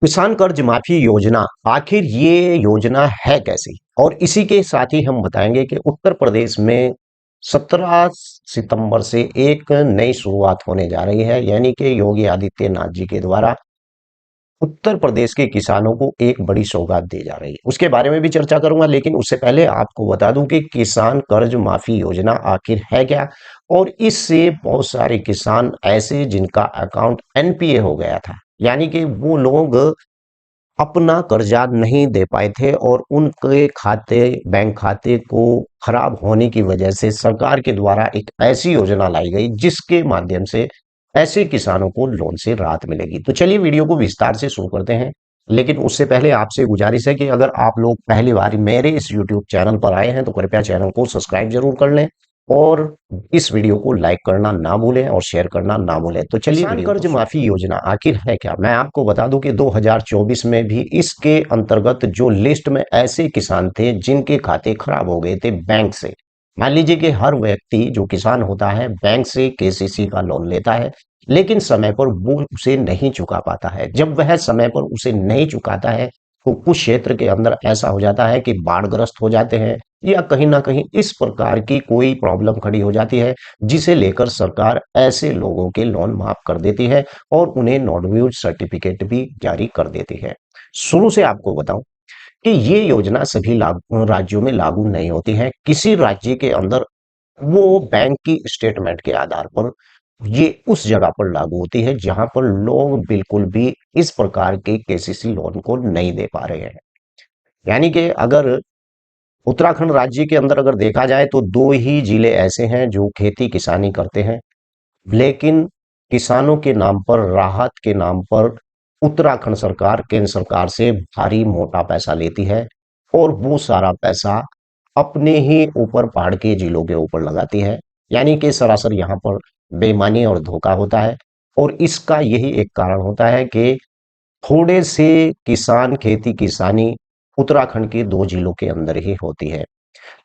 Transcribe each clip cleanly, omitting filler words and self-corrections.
किसान कर्ज माफी योजना आखिर ये योजना है कैसी। और इसी के साथ ही हम बताएंगे कि उत्तर प्रदेश में 17 सितंबर से एक नई शुरुआत होने जा रही है, यानी कि योगी आदित्यनाथ जी के द्वारा उत्तर प्रदेश के किसानों को एक बड़ी सौगात दी जा रही है। उसके बारे में भी चर्चा करूंगा, लेकिन उससे पहले आपको बता दूं कि किसान कर्ज माफी योजना आखिर है क्या। और इससे बहुत सारे किसान ऐसे जिनका अकाउंट एनपीए हो गया था, यानी कि वो लोग अपना कर्जा नहीं दे पाए थे और उनके खाते, बैंक खाते को खराब होने की वजह से सरकार के द्वारा एक ऐसी योजना लाई गई जिसके माध्यम से ऐसे किसानों को लोन से राहत मिलेगी। तो चलिए वीडियो को विस्तार से शुरू करते हैं। लेकिन उससे पहले आपसे गुजारिश है कि अगर आप लोग पहली बार मेरे इस यूट्यूब चैनल पर आए हैं तो कृपया चैनल को सब्सक्राइब जरूर कर लें और इस वीडियो को लाइक करना ना भूलें और शेयर करना ना भूलें। तो चलिए, किसान कर्ज माफी योजना आखिर है क्या, मैं आपको बता दूं कि 2024 में भी इसके अंतर्गत जो लिस्ट में ऐसे किसान थे जिनके खाते खराब हो गए थे बैंक से। मान लीजिए कि हर व्यक्ति जो किसान होता है बैंक से केसीसी का लोन लेता है, लेकिन समय पर वो उसे नहीं चुका पाता है। जब वह समय पर उसे नहीं चुकाता है तो कुछ क्षेत्र के अंदर ऐसा हो जाता है कि बाढ़ग्रस्त हो जाते हैं या कहीं ना कहीं इस प्रकार की कोई प्रॉब्लम खड़ी हो जाती है, जिसे लेकर सरकार ऐसे लोगों के लोन माफ कर देती है और उन्हें नॉन ड्यूज सर्टिफिकेट भी जारी कर देती है। शुरू से आपको बताऊं कि ये योजना सभी राज्यों में लागू नहीं होती है। किसी राज्य के अंदर वो बैंक की स्टेटमेंट के आधार पर ये उस जगह पर लागू होती है जहां पर लोग बिल्कुल भी इस प्रकार के केसीसी लोन को नहीं दे पा रहे हैं। यानी कि अगर उत्तराखंड राज्य के अंदर अगर देखा जाए तो दो ही जिले ऐसे हैं जो खेती किसानी करते हैं, लेकिन किसानों के नाम पर, राहत के नाम पर उत्तराखंड सरकार केंद्र सरकार से भारी मोटा पैसा लेती है और वो सारा पैसा अपने ही ऊपर पहाड़ के जिलों के ऊपर लगाती है। यानी कि सरासर यहाँ पर बेईमानी और धोखा होता है। और इसका यही एक कारण होता है कि थोड़े से किसान खेती किसानी उत्तराखंड के दो जिलों के अंदर ही होती है।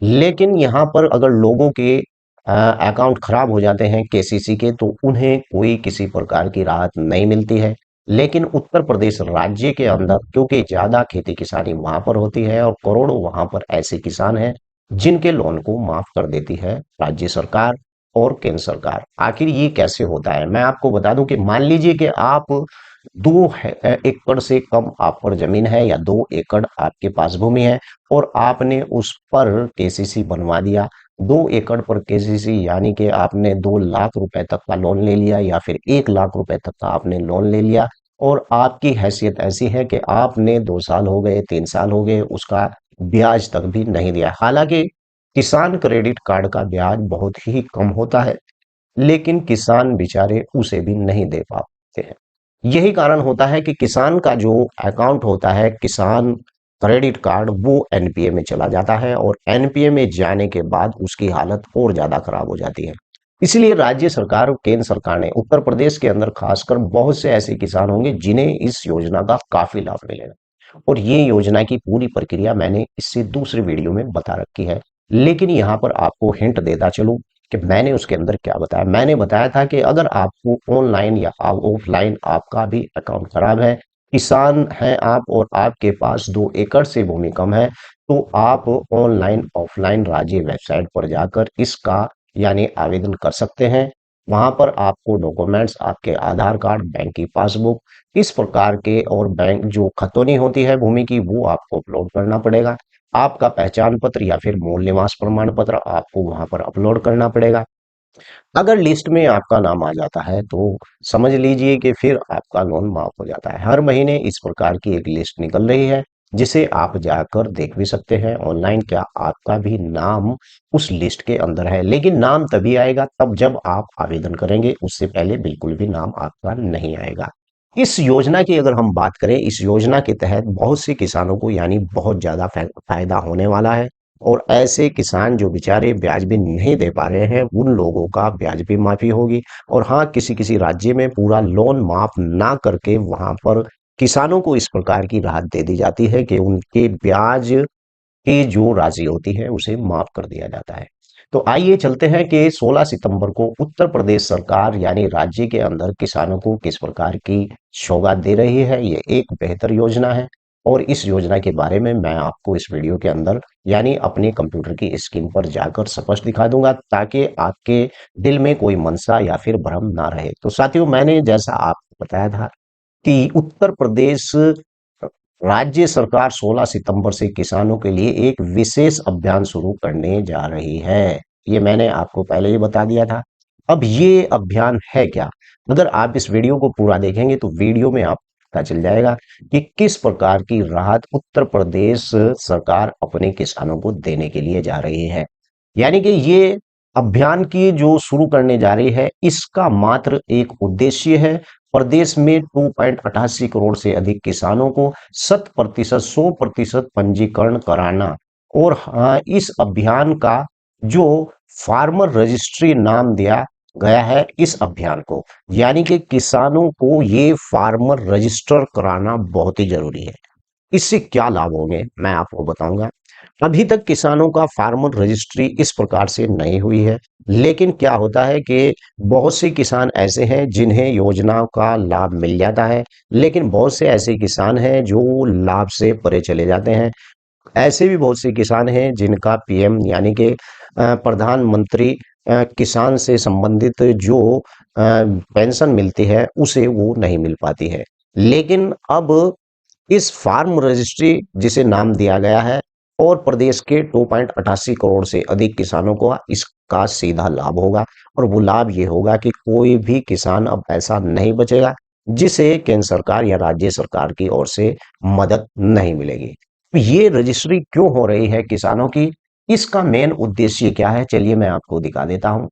लेकिन यहाँ पर अगर लोगों के अकाउंट खराब हो जाते हैं केसीसी के, तो उन्हें कोई किसी प्रकार की राहत नहीं मिलती है। लेकिन उत्तर प्रदेश राज्य के अंदर क्योंकि ज्यादा खेती किसानी वहां पर होती है और करोड़ों वहां पर ऐसे किसान हैं जिनके लोन को माफ कर देती है राज्य सरकार और केंद्र सरकार। आखिर ये कैसे होता है, मैं आपको बता दूं कि मान लीजिए कि आप एकड़ से कम आप पर जमीन है या 2 एकड़ आपके पास भूमि है और आपने उस पर केसीसी बनवा दिया। 2 एकड़ पर केसीसी यानी कि आपने 2 लाख रुपए तक का लोन ले लिया या फिर 1 लाख रुपए तक का आपने लोन ले लिया और आपकी हैसियत ऐसी है कि आपने 2 साल हो गए, 3 साल हो गए, उसका ब्याज तक भी नहीं दिया। हालांकि किसान क्रेडिट कार्ड का ब्याज बहुत ही कम होता है, लेकिन किसान बेचारे उसे भी नहीं दे पाते हैं। यही कारण होता है कि किसान का जो अकाउंट होता है, किसान क्रेडिट कार्ड, वो एनपीए में चला जाता है और एनपीए में जाने के बाद उसकी हालत और ज्यादा खराब हो जाती है। इसलिए राज्य सरकार और केंद्र सरकार ने उत्तर प्रदेश के अंदर खासकर बहुत से ऐसे किसान होंगे जिन्हें इस योजना का काफी लाभ मिलेगा। और ये योजना की पूरी प्रक्रिया मैंने इससे दूसरी वीडियो में बता रखी है, लेकिन यहाँ पर आपको हिंट देता चलूं कि मैंने उसके अंदर क्या बताया। मैंने बताया था कि अगर आपको ऑनलाइन या ऑफलाइन आपका भी अकाउंट खराब है, किसान हैं आप और आपके पास 2 एकड़ से भूमि कम है, तो आप ऑनलाइन ऑफलाइन राज्य वेबसाइट पर जाकर इसका यानी आवेदन कर सकते हैं। वहां पर आपको डॉक्यूमेंट्स, आपके आधार कार्ड, बैंक की पासबुक, इस प्रकार के और बैंक जो खतौनी होती है भूमि की, वो आपको अपलोड करना पड़ेगा। आपका पहचान पत्र या फिर मूल निवास प्रमाण पत्र आपको वहां पर अपलोड करना पड़ेगा। अगर लिस्ट में आपका नाम आ जाता है तो समझ लीजिए कि फिर आपका लोन माफ हो जाता है। हर महीने इस प्रकार की एक लिस्ट निकल रही है जिसे आप जाकर देख भी सकते हैं ऑनलाइन, क्या आपका भी नाम उस लिस्ट के अंदर है। लेकिन नाम तभी आएगा तब जब आप आवेदन करेंगे, उससे पहले बिल्कुल भी नाम आपका नहीं आएगा। इस योजना की अगर हम बात करें, इस योजना के तहत बहुत से किसानों को यानी बहुत ज्यादा फायदा होने वाला है। और ऐसे किसान जो बेचारे ब्याज भी नहीं दे पा रहे हैं, उन लोगों का ब्याज भी माफी होगी। और हाँ, किसी किसी राज्य में पूरा लोन माफ ना करके वहां पर किसानों को इस प्रकार की राहत दे दी जाती है कि उनके ब्याज की जो राशि होती है उसे माफ कर दिया जाता है। तो आइए चलते हैं कि 16 सितंबर को उत्तर प्रदेश सरकार यानी राज्य के अंदर किसानों को किस प्रकार की सौगात दे रही है। ये एक बेहतर योजना है और इस योजना के बारे में मैं आपको इस वीडियो के अंदर यानी अपने कंप्यूटर की स्क्रीन पर जाकर स्पष्ट दिखा दूंगा, ताकि आपके दिल में कोई मनसा या फिर भ्रम ना रहे। तो साथियों, मैंने जैसा आपको बताया था कि उत्तर प्रदेश राज्य सरकार 16 सितंबर से किसानों के लिए एक विशेष अभियान शुरू करने जा रही है। ये मैंने आपको पहले ही बता दिया था। अब ये अभियान है क्या? अगर आप इस वीडियो को पूरा देखेंगे तो वीडियो में आपको पता चल जाएगा कि किस प्रकार की राहत उत्तर प्रदेश सरकार अपने किसानों को देने के लिए जा रही है। यानी कि ये अभियान की जो शुरू करने जा रही है, इसका मात्र एक उद्देश्य है, प्रदेश में 2.88 करोड़ से अधिक किसानों को 100% पंजीकरण कराना। और हाँ, इस अभियान का जो फार्मर रजिस्ट्री नाम दिया गया है इस अभियान को, यानी कि किसानों को ये फार्मर रजिस्टर कराना बहुत ही जरूरी है। इससे क्या लाभ होंगे मैं आपको बताऊंगा। अभी तक किसानों का फार्मर रजिस्ट्री इस प्रकार से नहीं हुई है, लेकिन क्या होता है कि बहुत से किसान ऐसे हैं जिन्हें योजनाओं का लाभ मिल जाता है, लेकिन बहुत से ऐसे किसान हैं जो लाभ से परे चले जाते हैं। ऐसे भी बहुत से किसान हैं जिनका पीएम यानी कि प्रधानमंत्री किसान से संबंधित जो पेंशन मिलती है उसे वो नहीं मिल पाती है। लेकिन अब इस फार्म रजिस्ट्री जिसे नाम दिया गया है और प्रदेश के 2.88 करोड़ से अधिक किसानों को इसका सीधा लाभ होगा। और वो लाभ ये होगा कि कोई भी किसान अब ऐसा नहीं बचेगा जिसे केंद्र सरकार या राज्य सरकार की ओर से मदद नहीं मिलेगी। तो ये रजिस्ट्री क्यों हो रही है किसानों की, इसका मेन उद्देश्य क्या है, चलिए मैं आपको दिखा देता हूं।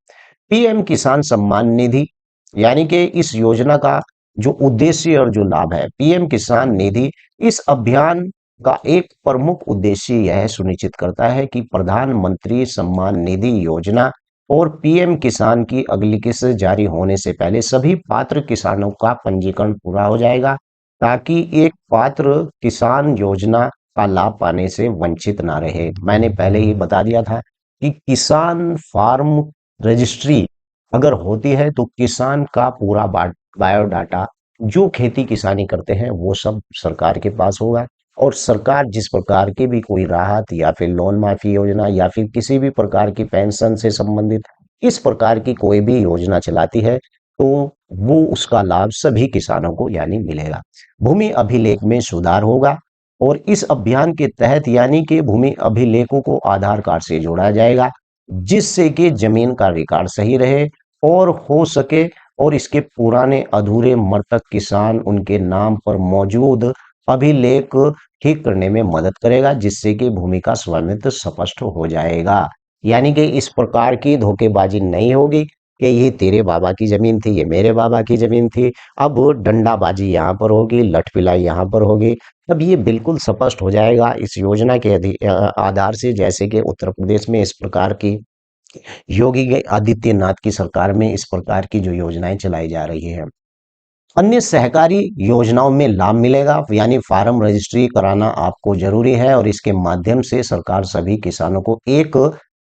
पीएम किसान सम्मान निधि यानी कि इस योजना का जो उद्देश्य और जो लाभ है, पीएम किसान निधि इस अभियान का एक प्रमुख उद्देश्य यह सुनिश्चित करता है कि प्रधानमंत्री सम्मान निधि योजना और पीएम किसान की अगली किस्त जारी होने से पहले सभी पात्र किसानों का पंजीकरण पूरा हो जाएगा, ताकि एक पात्र किसान योजना का लाभ पाने से वंचित ना रहे। मैंने पहले ही बता दिया था कि किसान फार्म रजिस्ट्री अगर होती है तो किसान का पूरा बायोडाटा जो खेती किसानी करते हैं वो सब सरकार के पास होगा। और सरकार जिस प्रकार की भी कोई राहत या फिर लोन माफी योजना या फिर किसी भी प्रकार की पेंशन से संबंधित इस प्रकार की कोई भी योजना चलाती है तो वो उसका लाभ सभी किसानों को यानी मिलेगा। भूमि अभिलेख में सुधार होगा और इस अभियान के तहत यानी कि भूमि अभिलेखों को आधार कार्ड से जोड़ा जाएगा, जिससे कि जमीन का रिकॉर्ड सही रहे और हो सके और इसके पुराने अधूरे मृतक किसान उनके नाम पर मौजूद अभिलेख ठीक करने में मदद करेगा, जिससे कि भूमि का स्वामित्व स्पष्ट हो जाएगा। यानी कि इस प्रकार की धोखेबाजी नहीं होगी कि ये तेरे बाबा की जमीन थी, ये मेरे बाबा की जमीन थी। अब डंडाबाजी यहाँ पर होगी, लठपिलाई यहाँ पर होगी। अब ये बिल्कुल स्पष्ट हो जाएगा इस योजना के आधार से, जैसे कि उत्तर प्रदेश में इस प्रकार की योगी आदित्यनाथ की सरकार में इस प्रकार की जो योजनाएं चलाई जा रही है। अन्य सहकारी योजनाओं में लाभ मिलेगा, यानी फार्म रजिस्ट्री कराना आपको जरूरी है और इसके माध्यम से सरकार सभी किसानों को एक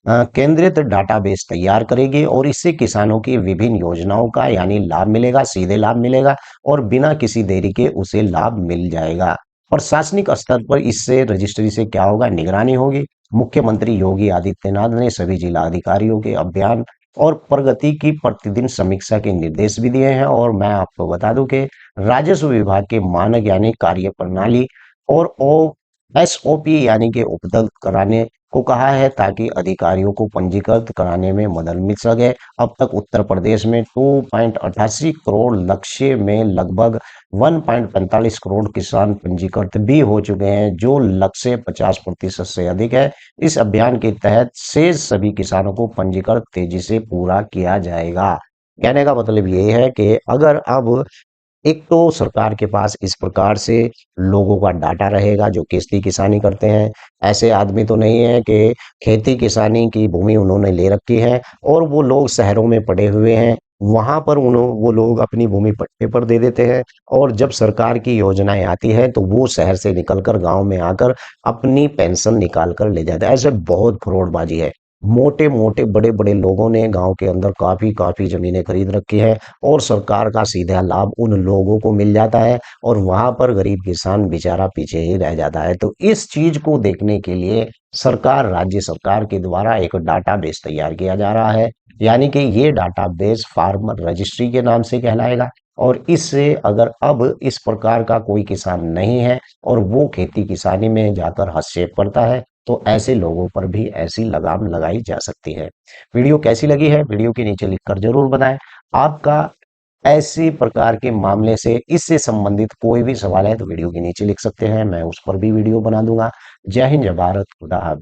केंद्रित डाटाबेस तैयार करेगी और इससे किसानों की विभिन्न योजनाओं का यानी लाभ मिलेगा, सीधे लाभ मिलेगा और बिना किसी देरी के उसे लाभ मिल जाएगा। प्रशासनिक स्तर पर इससे रजिस्ट्री से क्या होगा, निगरानी होगी। मुख्यमंत्री योगी आदित्यनाथ ने सभी जिला अधिकारियों के अभियान और प्रगति की प्रतिदिन समीक्षा के निर्देश भी दिए हैं। और मैं आपको बता दूं कि राजस्व विभाग के मानक यानी कार्य प्रणाली और एसओपी यानी कि उपलब्ध कराने को कहा है, ताकि अधिकारियों को पंजीकृत कराने में मदद मिल सके। अब तक उत्तर प्रदेश में 2.88 करोड़ लक्ष्य में लगभग 1.45 करोड़ किसान पंजीकृत भी हो चुके हैं, जो लक्ष्य 50% से अधिक है। इस अभियान के तहत शेष सभी किसानों को पंजीकरण तेजी से पूरा किया जाएगा। कहने का मतलब ये है कि अगर अब एक तो सरकार के पास इस प्रकार से लोगों का डाटा रहेगा जो खेती किसानी करते हैं। ऐसे आदमी तो नहीं है कि खेती किसानी की भूमि उन्होंने ले रखी है और वो लोग शहरों में पड़े हुए हैं, वहां पर वो लोग अपनी भूमि पट्टे पर दे देते हैं और जब सरकार की योजनाएं आती है तो वो शहर से निकलकर गांव में आकर अपनी पेंशन निकाल कर ले जाते हैं। ऐसे बहुत फ्रॉडबाजी है। मोटे मोटे बड़े बड़े लोगों ने गांव के अंदर काफी काफी जमीनें खरीद रखी है और सरकार का सीधा लाभ उन लोगों को मिल जाता है और वहां पर गरीब किसान बेचारा पीछे ही रह जाता है। तो इस चीज को देखने के लिए सरकार, राज्य सरकार के द्वारा एक डाटाबेस तैयार किया जा रहा है। यानी कि ये डाटाबेस फार्मर रजिस्ट्री के नाम से कहलाएगा। और इससे अगर अब इस प्रकार का कोई किसान नहीं है और वो खेती किसानी में जाकर हस्तक्षेप करता है, तो ऐसे लोगों पर भी ऐसी लगाम लगाई जा सकती है। वीडियो कैसी लगी है, वीडियो के नीचे लिखकर जरूर बताएं। आपका ऐसे प्रकार के मामले से, इससे संबंधित कोई भी सवाल है तो वीडियो के नीचे लिख सकते हैं, मैं उस पर भी वीडियो बना दूंगा। जय हिंद, जय भारत, खुदा हाफिज।